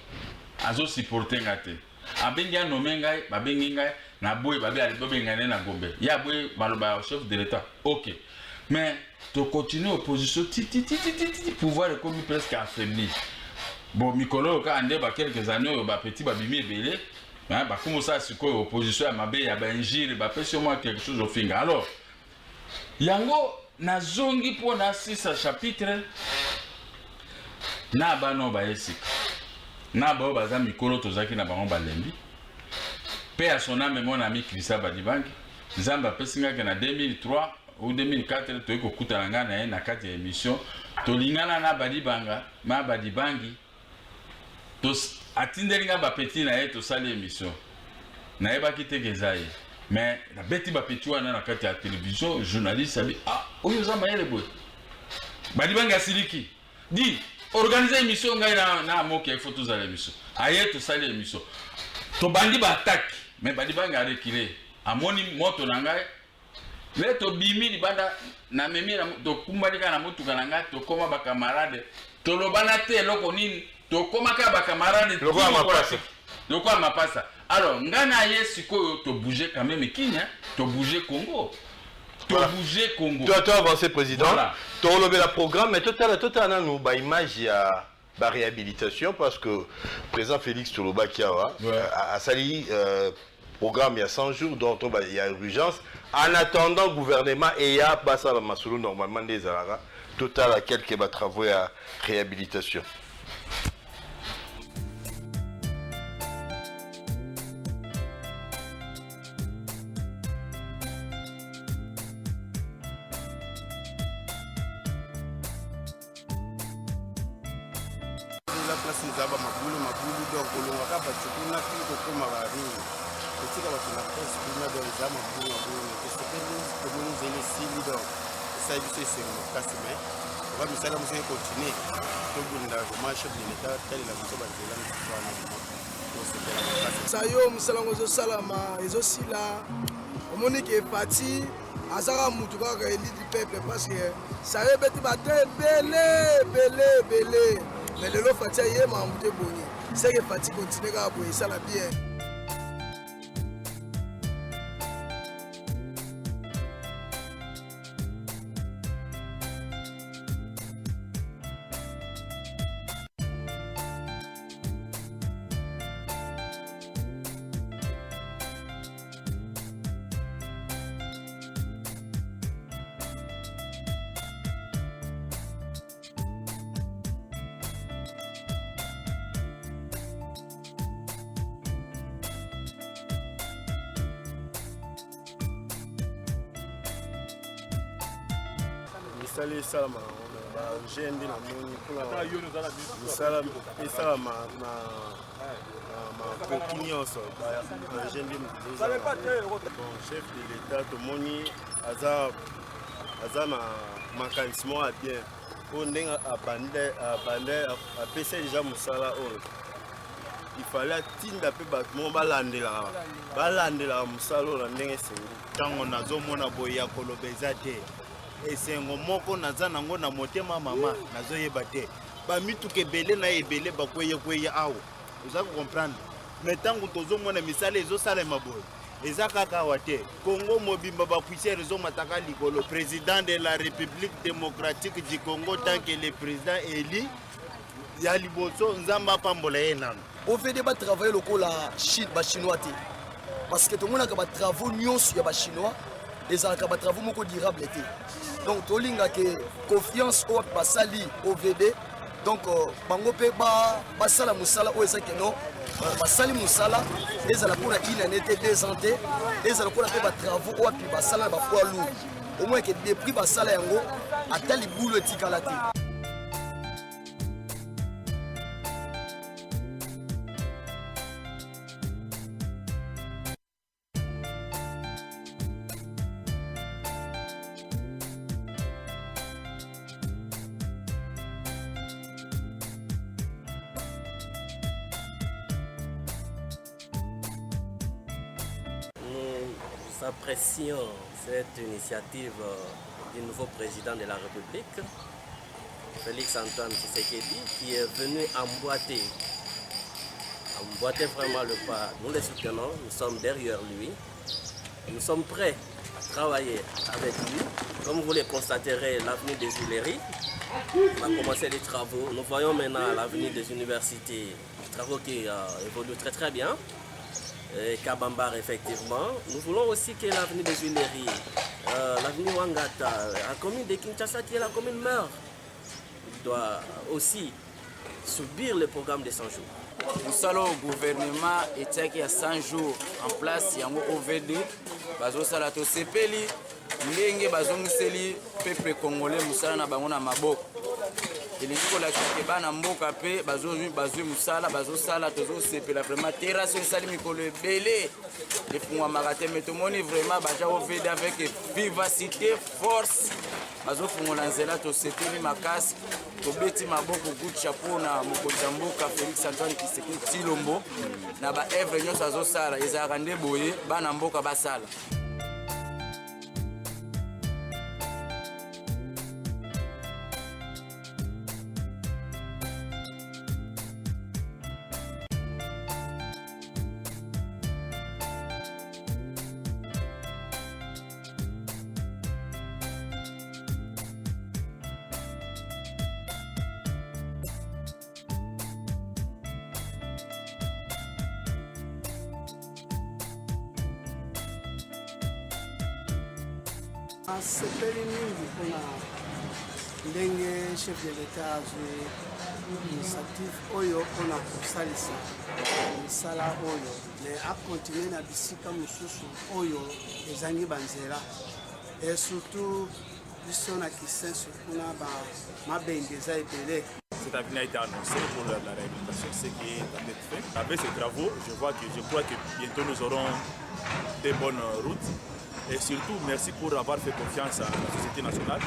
azo supporter ngate abengi anomenga babengi ngai na boy babe ali bobengane na Gombe ya boy maloba chef de l'État OK mais to continuer opposition pouvoir est comme presque affaibli bon mikolo ka ande ba quelques années ba petit ba bimi belé hein ba comme ça siko opposition ya mabe ya ba injire ba pesi moi quelque chose au finga alors yango na zongi po na 6 chapitre na bano ba esika na bao baza mikolo tozaki na bango balembi pe à son âme mon ami Christa Badibangi nzamba pesinga ke na 2003 ou 2004 to ekokuta nga na na kati ya émission to lingana na Badibanga ma Badibangi to atindelinga ba petit na to sali émission na eba kitegezaye mais na beti ba petit wana na kati ya télévision journaliste abi ah oyo za mayele boy Badibangi asiliki di organiser émission ngai na moke photos à l'émission aye to sali émission to bandi ba attaque mais Badibanga a reculé amoni moto na ngai le to bimi di banda na memi na to kumbalika na mutuka na ngai to koma ba camarade to lobana te loko nini to koma ka ba camarade loko ma pasa alors ngana yesiko to bouger quand même kinya to bouger Congo. Voilà. Bouger Congo. Tu as avancé président. Voilà. Tu as relevé le programme, mais tout à l'heure nous ba image ya ba réhabilitation parce que président Félix Tsholoba Kiawa a sali programme il y a 100 jours donc il y a urgence en attendant le gouvernement et il y a Bassa Masolo normalement des Alara tout à l'heure quelques travaux à réhabilitation. Sayo musalango zo salama ezosila omonike parti azara mutu kaka eli du peuple parce que sayo beti bate belé mais lelo fatia ye ma mute boni c'est que fati continue ka boye sala bien. Salut Salama, j'ai un dîner pour la Salam et Salama ma coquignon j'ai un chef de l'État de Moni Azama mécanisme à bien on est à bandé à PC déjà Moussala il fallait tinda pe batmo balandela Moussalo la ndenge tango nazomona boya kolobeza te esengo moko naza nango na motema mama nazoyeba te bamituka ebele na ebele bakweye awa oza comprendre mais ntango tozomona misala ezosalema boye eza kaka awa te Congo mobimba bapuisiere ezomataka likolo président de la République démocratique du Congo tant que le président éli ya liboso nzamba pambola ye nano ofede ba travailler lokola chinois te parce que tout le monde a des travaux sur les Chinois, et ça a des travaux durables. Donc, tout le monde a confiance au Basali, au VD. Donc, bango pe ba sala musala o ezaki no ba sali musala ezala pour une année 2 ans ezala pour pe ba travaux o pi ba sala ba poids lourd au moins que des prix ba sala yango atali boulot etikala te. Nous apprécions cette initiative du nouveau président de la République, Félix Antoine Tshisekedi, qui est venu emboîter vraiment le pas. Nous les soutenons, nous sommes derrière lui, nous sommes prêts à travailler avec lui. Comme vous le constaterez, l'avenue des Huileries, on a commencé les travaux. Nous voyons maintenant l'avenue des universités, des travaux qui évoluent très très bien. Kabambar, effectivement. Nous voulons aussi que l'avenue des Huileries, l'avenue Wangata, la commune de Kinshasa qui est la commune mère, doit aussi subir le programme de 100 jours. Nous salons au gouvernement et qu'il y a 100 jours en place, il y a un OVD, bazo salato sepeli, ndenge bazo museli peuple congolais musala na bango na maboko. elingi kolakisa ke bana mboka mpe bazwi mosala bazosala tozosepela vraiment terrasse esali mikolo ebele efungwamaka te mais tomoni vraiment baja ovede avec vivacité force bazofungola nzela tosepeli makasi tobeti maboko good chapeau na mokonzi ya mboka Félix Antoine Tshisekedi Tshilombo na baevre nyonso azosala ezalaka nde boye bana mboka basala. sepeli mingi mpona ndenge chef de l'État azwi initiative oyo mpona kosalisa misala oyo mais akontinue na bisika mosusu oyo ezangi banzela et surtout biso na Kisenso kuna mabenge eza ebele. Cet avenir a été annoncé pour la réhabilitation, ce qui est en fait fait. Avec ces travaux, je crois que bientôt nous aurons des bonnes routes. Et surtout, merci pour avoir fait confiance à la société nationale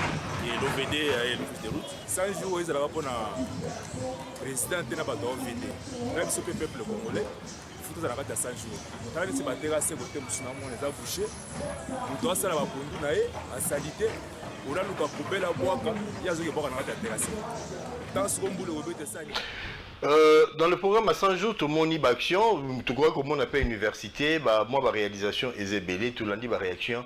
et l'OVD et l'office des routes. 100 jours, ils ont le président de l'OVD. Même si le peuple congolais, il faut que 100 jours. Quand on a terrassé, on a bouché. On doit faire la sanité. On a couper la boîte. Il y a des gens qui ont terrassé. Dans ce qu'on dans le programme à 100 jours, tout le monde y a action. Tu crois qu'on appelle université, moi, ma réalisation est zébélée. Tout le monde a réaction.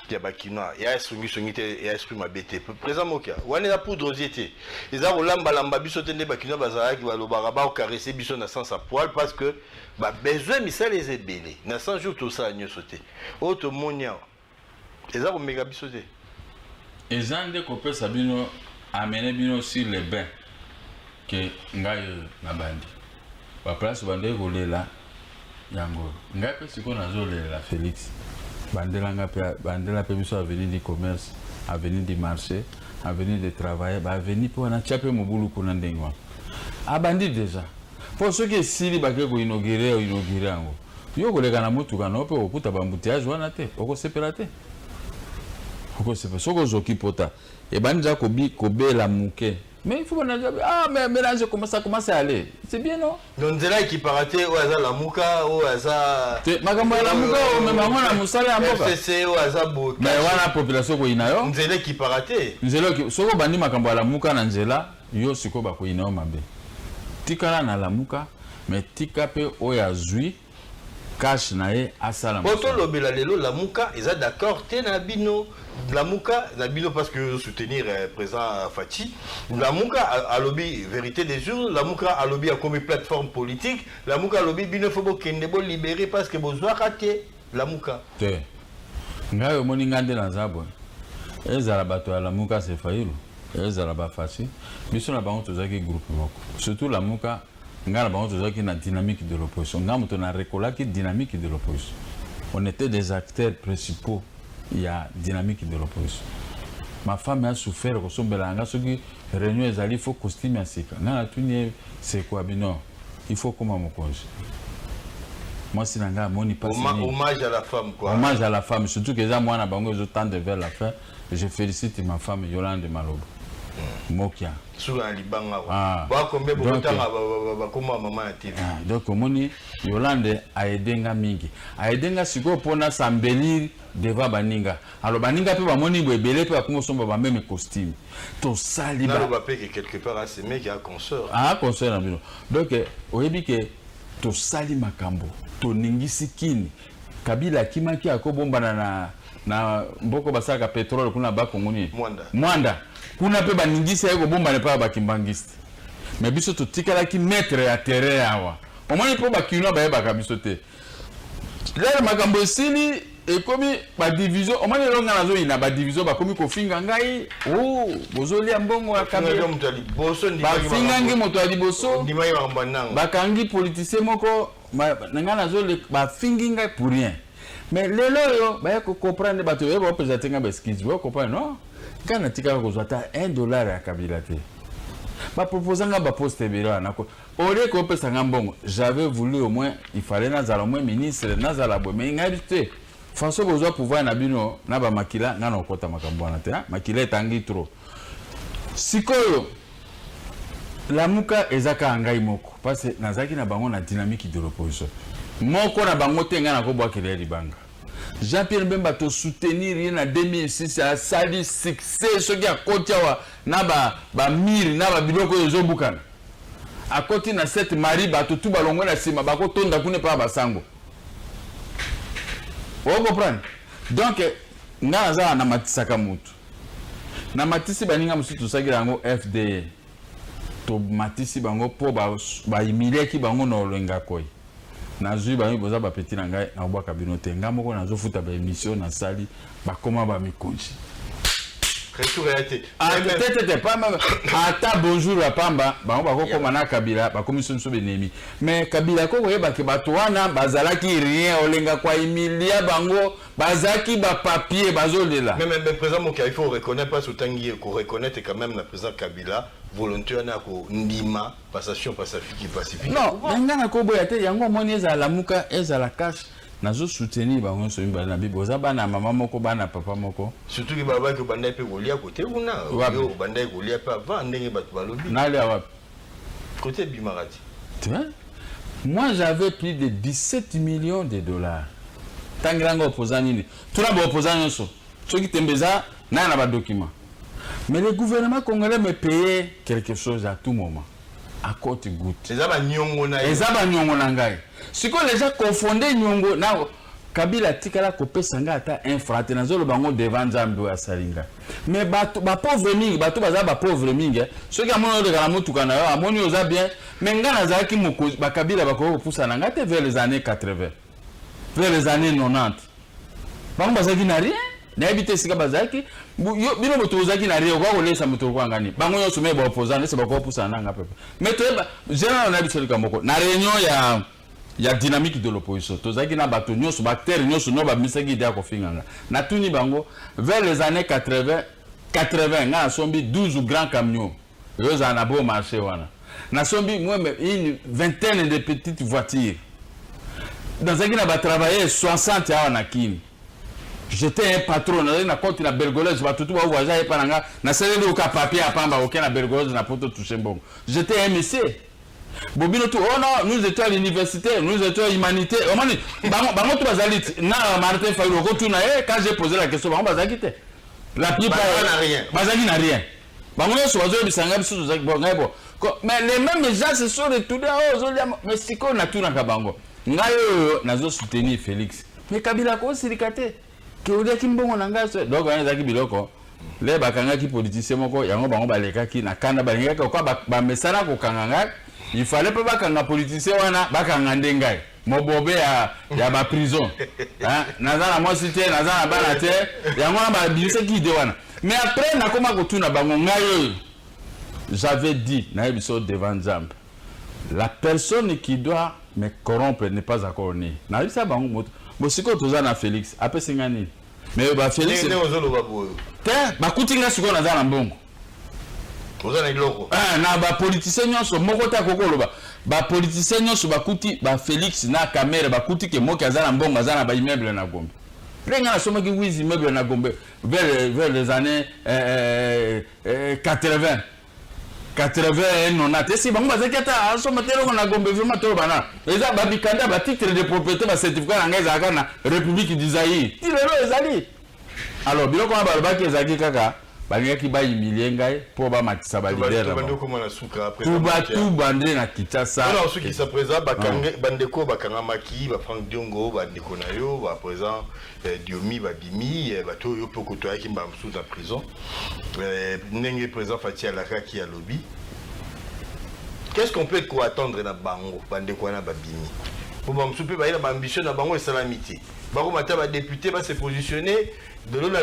Il y a Bakina, il y a esprit ma BT. Présent Moka, on est là pour drosité. Les gens ont lamba bisoté de Bakina Bazara qui va le baraba ou caresser bison à sens à poil parce que besoin mais ça les zébélés. Dans 100 jours tout ça a mieux sauté. Autre monde les gens ont méga bisoté. Les gens de Copé Sabino amené bino sur les bains. Que ngai na bandi ba place bande kolela yango ngai pe siko nazolela Félix bandela pe biso avenue du commerce avenue du marché avenue de travail ba avenue po na chape mobulu kuna ndengwa abandi déjà pour ceux qui sili ba ke ko inaugurer yango yo koleka na mutuka no pe okuta ba mbutiage wana te okosepela te okosepela soko zoki pota e banja kobela muke. Mais il faut qu'on ah mais mélanger comment ça commence à aller. C'est bien non? Donc c'est là qui paraît au hasard la muka au hasard. Makambo la muka mais maman la musala amboka. FCC au hasard boka. Mais wana population ko inayo. Nzela qui paraît. Nzela qui soko bandi makambo la muka na nzela yo siko ba ko inayo mabe. Tikala na la muka mais tika pe oya zui cash nae asala. Poto lobela lelo la muka eza d'accord te na bino. La Mouka, parce que soutenir présent Fati, la Mouka a lobby vérité des jours, la Mouka a lobby a comme plateforme politique, la Mouka a lobby bino faut libérer parce que besoin raté. Lamuka. Te. Ngai omoni ngande na zabo. Ezala bato ya Lamuka c'est faillu. Ezala ba facile. Biso na bango tozaki groupe moko. Surtout Lamuka, ngai na bango tozaki na dynamique de l'opposition. Ngai moto na rekolaki dynamique de l'opposition. On était des acteurs principaux. Il y a dynamique de l'opposition. Ma femme a souffert que son belanga ce qui réunion ezali il faut costume à sika. Na tuni c'est quoi bino? Il faut comment mon cause. Moi si nanga moni pas hommage à la femme quoi. Hommage à la femme surtout que ça moi na bango je tente vers la fin. Je félicite ma femme Yolande Malobo. Mokia. Sur un libanga. Ba combien beaucoup temps ba comment maman à TV. Donc moni Yolande a aidé nga mingi. A aidé nga siko pona s'embellir devant baninga. Alors baninga pe ba moni boebele pe ba kuma somba ba même costume. To sali ba. Na ba pe que quelque part à ces mecs à concert. Ah concert na bino. Donc oyebi que to sali makambo. To ningisi kini. Kabila kimaki akobomba na mboko basaka pétrole kuna ba kongoni. Mwanda. Kuna pe baningisi ayeko bomba ne pa ba kimbangiste. Mais biso to tikala ki maître ya terrain awa. Omoni po ba kino ba yeba kabiso te. Là makambo esili ekomi ba division omoni longa nazo ina ba division ba komi ko finga ngai oh bozoli ambongo ya kabila mutali boso ndi ba finga ngi moto ali boso ndi mai ba mbananga ba kangi politicien moko nanga nazo le ba fingi ngai pour rien. Mais lelo yo ba ko comprendre ba to yeba opeza nga ba skills vous comprenez non kana tika ko zata $1 ya kabila te ba proposer nga ba poste biro nako ole ko pesa ngambongo j'avais voulu au moins il fallait nazala au moins ministre nazala bo mais ngai te façon besoin pouvoir na bino na ba makila ngana okota makambo na te makila etangi trop sikoyo Lamuka ezaka ngai moko parce que nazaki na bango na dynamique de l'opposition moko na bango te ngana ko bwa kele libanga Jean-Pierre Bemba to soutenir na 2006 a sali succès ce qui a kotiawa na ba miri na ba biloko ezobukana a koti na cette mari ba to tuba longo na sima ba ko tonda kune pa ba sango. Vous comprenez? Donc nga za na matisaka mutu na matisi baninga musutu sagira ngo FD to matisi bango po ba imileki bango na olenga koi na zui ba boza ba petit na ngai na bwa kabinote ngamoko na zo futa ba émission na sali ba koma ba mikonji retour réalité peut-être pas même ata bonjour la pamba ba ba ko koma na kabila ba commission so benemi mais kabila ko yeba ke bato wana bazalaki rien olenga kwa emilia bango bazaki ba papier bazolela même président mon il faut reconnaître pas sotangi ko reconnaître quand même la président Kabila volontaire na ko ndima passation pacifique non ngana ko boya te yango moni eza Lamuka eza la cash nazo soutenir bango so mba na bibo za bana mama moko bana papa moko surtout que baba ko banda pe kolia côté una yo banda kolia pa va ndenge bato balobi na le wapi côté Bimarati tu vois moi j'avais plus de 17 millions de dollars tangranga opposant nini tuna ba opposant nyonso soki tembeza na ba document. Mais le gouvernement congolais me payait quelque chose à tout moment. À côté goutte. Les abanyongo na. Les abanyongo na ngai. Si qu'on les a confondés nyongo na Kabila tikala kopé sanga ata un frate na zolo bango devant Nzambe ya salinga. Mais ba pauvre mingi, ba pauvre mingi. Ceux qui amono de kala mutuka na yo amoni oza bien, mais ngana zaki moko ba Kabila ba ko poussa na ngate vers les années 80. Vers les années 90. Bango bazaki na rien. Na habité sika bazaki bino moto ozaki na rio kwa kolesa moto kwa ngani bango yo somé ba opposant c'est ba ko poussa na nga pepe mais to général na habité sika moko na réunion ya dynamique de l'opposition tozaki na bato nyoso ba acteur nyoso no ba misaki idea ko finganga na tuni bango vers les années 80 nga sombi 12 grands camions yo za na beau marché wana na sombi moi une vingtaine de petites voitures dans un na ba travailler 60 ya na kini. J'étais un patron, na compte na bergoleuse, tout va voisin et pananga, na celle au papier à pamba, aucun na bergoleuse na poto toucher bon. J'étais un monsieur. Bobino tout, oh non, nous étions à l'université, nous étions à l'humanité. Oh mani, bango tout bazalit, na Martin Fayou, retourna quand j'ai posé la question, bango bazakite. La plupart n'a rien. Bazaki n'a rien. Bango so bazo bisanga biso zaki bon ngaibo. Mais les mêmes gens se sont retournés, oh zolia, mais siko na tout na kabango. Ngayo nazo soutenir Félix. Mais Kabila ko sirikate. Que olia kimbongo na ngaso donc wana zaki biloko le bakanga ki politicien moko yango bango baleka ki na kanda balinga ko ba mesana ko kanganga il fallait pas bakanga politicien wana bakanga ndengai mobobe ya ba prison hein nazana moi cité nazana bana te yango na ba bise ki de wana mais après na koma kotuna bango ngayo j'avais dit na ebiso devant Zamb la personne qui doit me corrompre n'est pas encore née na bisa bango moto bosiko tozana Félix après singani mais ba Félix ne ozolo babo te bakutinga siko nazana mbongo ozana iloko na ba politicien nyonso moko ta kokoloba ba politicien nyonso bakuti ba Félix na Kamere bakuti ke moki azana mbongo azana ba immeuble na Gombe prenga na soma ki wizi immeuble na Gombe vers les années 80 90 si bango bazekata soma tero na Gombe vraiment toro bana eza ba bikanda ba titre de propriété ba certificat na ngeza kana République du Zaïre ti lelo ezali alors biloko na ba baki ezaki kaka balingaki bayimilie ngai mpo bamatisa balidere tout bande na Kinshasa wana osukisa présent bandeko bakangamaki ba Franck Diongo bandeko na yo ba présent Diomi babimi bato oyo mpo kotoyaki mba mosusu na prison ndenge présent Fatia Lakaki ya lobby. Qu'est-ce qu'on peut attendre na bango bandeko wana babimi po ba mosusu mpe bayela baambition na bango esalamité bango mata ba député ba se positionner de l'eau na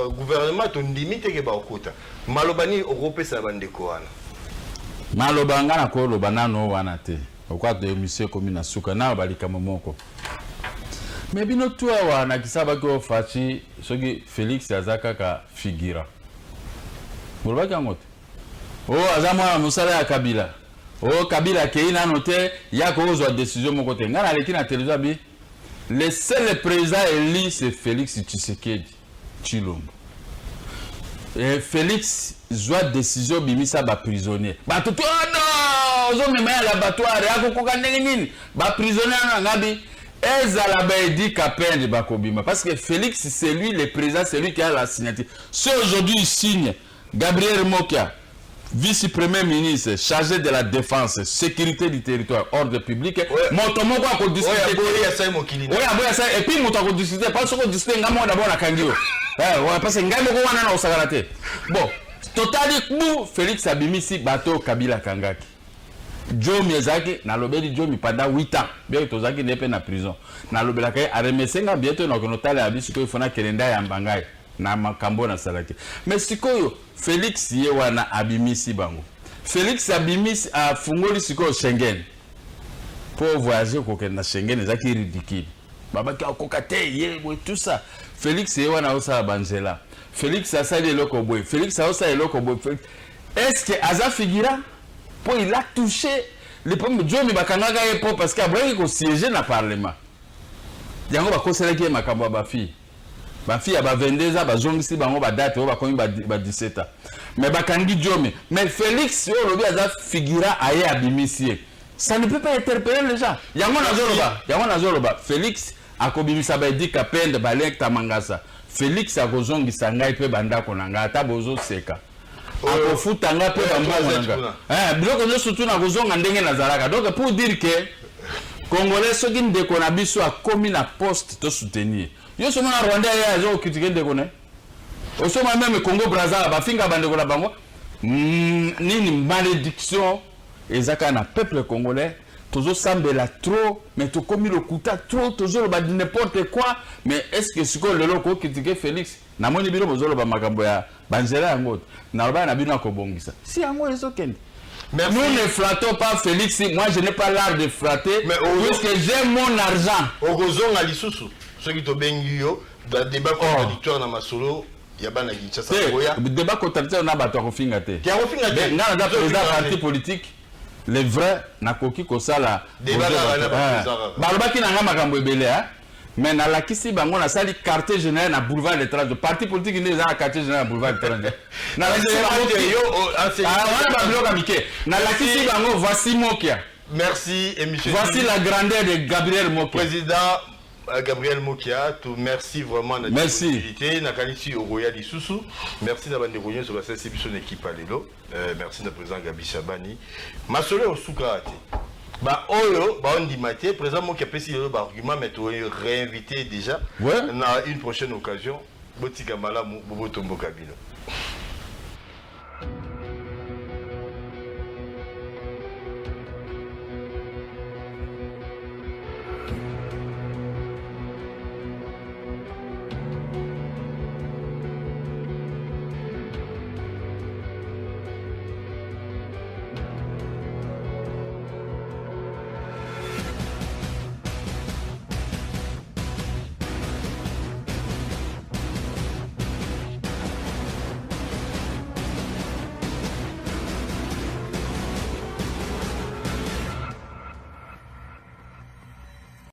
gouvernement ton limite ke ba okota malobani okopesa bandeko wana malobanga na ko lobana no wana te okwa de monsieur komi na suka na balika momoko mais bino toi wana kisaba ko fachi soki Félix azaka ka figura bolobaki angote azamwa musala ya Kabila Kabila keina note yako ozwa décision moko te ngana leki na télévision bi le seul président élu c'est Félix Tshisekedi Tshilombo. Et Félix zwa décision bimisa ba prisonnier. Ba tout non, zo mema ya laboratoire akokoka ndenge nini? Ba prisonnier na ngabi ezala ba edi kapende ba kobima parce que Félix c'est lui le président, c'est lui qui a la signature. Si aujourd'hui il signe Gabriel Mokia vice-premier ministre chargé de la défense, sécurité du territoire, ordre public, Motomoko a discuté. Et puis Motomoko a discuté, parce qu'on discute, on a d'abord la Kangio. Parce que Ngamoko wana na osagalate. Bon, totali Félix Abimisi bateau Kabila Kangaki. Joe Miyazaki na lobeli Joe pendant 8 ans. Bien tozaki nepe na prison. Na lobela kai aremesenga bientôt na konotale abisu ko ifona kelenda ya mbangai. Na makambo na salaki. Mais sikoyo Félix ye wana abimisi bango. Félix abimisi a fungoli sikoyo Schengen. Pour voyager kokenda Schengen ezaki ridicule. Baba ki akokate ye tout ça. Félix ye wana osa banzela. Félix asali eloko boy. Félix osa eloko boy. Est-ce que aza figura pour il a touché le premier Dieu mi bakangaka ye po parce que après ko siéger na parlement. Yango bakoselaki makambo ba fille. Ba fille a 22 ans, ba zongisi bango ba date, ba komi ba 17 ans. Mais ba kangi Diome. Mais Félix yo lobi aza figura aye abimisi. Ça ne peut pas interpeller les gens. Yango na zoloba. Félix akobimisa ba edi kapende ba lekta mangasa. Félix akozongisa ngai pe bandako nanga ata bozo seka. Akofuta nga pe bambo nanga. Biloko nyo surtout na kozonga ndenge nazalaka. Donc pour dire que Congolais soki ndeko na biso akomi na poste to soutenir. Yo soma na Rwanda ya zo critiquer ndeko ne. Osoma même Congo Brazza ba finga bandeko la bango. Nini malédiction ezaka na peuple congolais. Tozo sambela trop mais to komi le kuta trop tozo ba n'importe quoi mais est-ce que siko lelo ko critiquer Félix na moni biro bozolo ba makambo ya banzela yango na ba na bino akobongisa. Si yango ezokende. Merci. Nous ne flattons pas Félix, moi je n'ai pas l'art de flatter puisque j'ai mon argent. Ogozon à l'issoussou, ceux qui te baignent, dans le débat contradictoire dans ma solo, il y a pas de Kinshasa. Le débat contradictoire n'a pas de fingaté. Qui a fingaté? N'a pas de parti politique. Les vrais n'a koki kosala. Débat balobaki na ngama kambo ebele hein. Mais na la kisi bango na sali quartier général na boulevard des Trans. Parti politique ni za quartier général na boulevard des Trans. Na la kisi na la kisi bango voici Mokia. Merci et monsieur. Voici la grandeur de Gabriel Mokia. Président Gabriel Mokia, tout merci vraiment de disponibilité. Na qualité au Royal Isusu. Merci d'avoir déroulé sur la CCB équipe à l'élo. Merci de président Gabi Chabani. Ma sole au Soukarate. Bah oyo bah on dit maté président moi qui a passé le argument mais tu réinvité déjà dans une prochaine occasion Botika Malamu Bobo Tombo Kabila.